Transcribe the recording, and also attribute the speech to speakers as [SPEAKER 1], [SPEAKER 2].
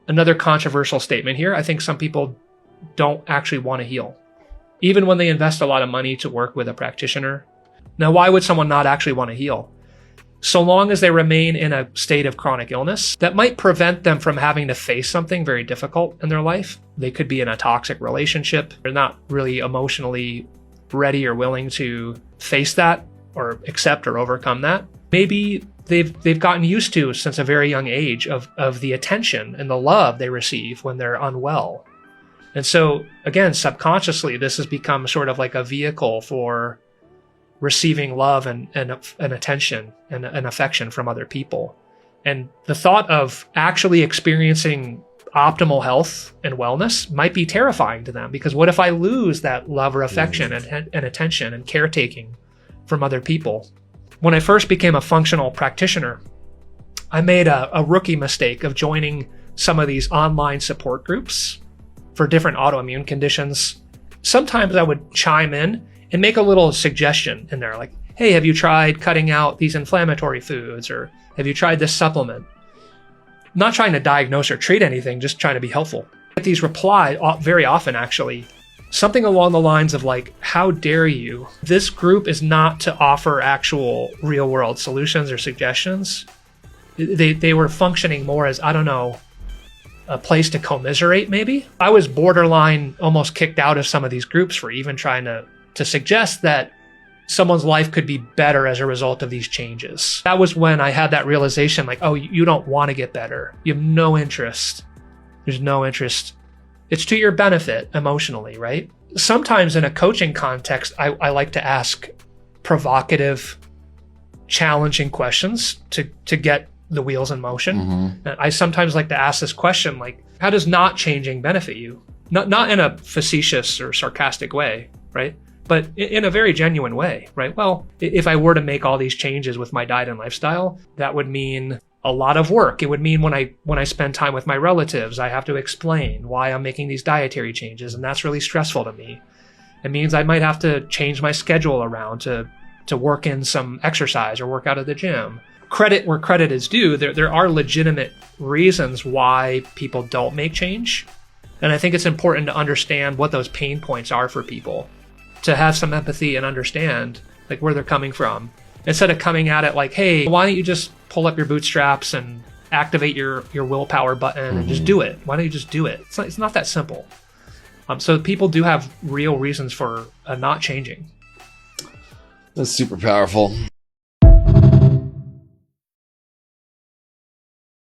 [SPEAKER 1] Another controversial statement here. I think some people don't actually want to heal, even when they invest a lot of money to work with a practitioner. Now, why would someone not actually want to heal? So long as they remain in a state of chronic illness that might prevent them from having to face something very difficult in their life. They could be in a toxic relationship. They're not really emotionally ready or willing to face that or accept or overcome that. Maybe they've gotten used to, since a very young age, of the attention and the love they receive when they're unwell. And so, again, subconsciously, this has become sort of like a vehicle for receiving love and attention and affection from other people. And the thought of actually experiencing optimal health and wellness might be terrifying to them, because what if I lose that love or affection and attention and caretaking from other people? When I first became a functional practitioner, I made a rookie mistake of joining some of these online support groups for different autoimmune conditions. Sometimes I would chime in and make a little suggestion in there, like, hey, have you tried cutting out these inflammatory foods? Or have you tried this supplement? Not trying to diagnose or treat anything, just trying to be helpful. I get these replies very often, actually, something along the lines of like, how dare you? This group is not to offer actual real world solutions or suggestions. They were functioning more as, I don't know, a place to commiserate, maybe. I was borderline almost kicked out of some of these groups for even trying to suggest that someone's life could be better as a result of these changes. That was when I had that realization, like, oh, you don't want to get better. You have no interest. There's no interest. It's to your benefit emotionally, right? Sometimes in a coaching context, I like to ask provocative, challenging questions to get the wheels in motion. Mm-hmm. I sometimes like to ask this question, like, how does not changing benefit you? Not in a facetious or sarcastic way, right? But in a very genuine way, right? Well, if I were to make all these changes with my diet and lifestyle, that would mean a lot of work. It would mean when I spend time with my relatives, I have to explain why I'm making these dietary changes, and that's really stressful to me. It means I might have to change my schedule around to work in some exercise or work out at the gym. Credit where credit is due. There are legitimate reasons why people don't make change. And I think it's important to understand what those pain points are for people, to have some empathy and understand like where they're coming from, instead of coming at it like, hey, why don't you just pull up your bootstraps and activate your willpower button and just do it? Why don't you just do it? It's not that simple. So people do have real reasons for not changing.
[SPEAKER 2] That's super powerful.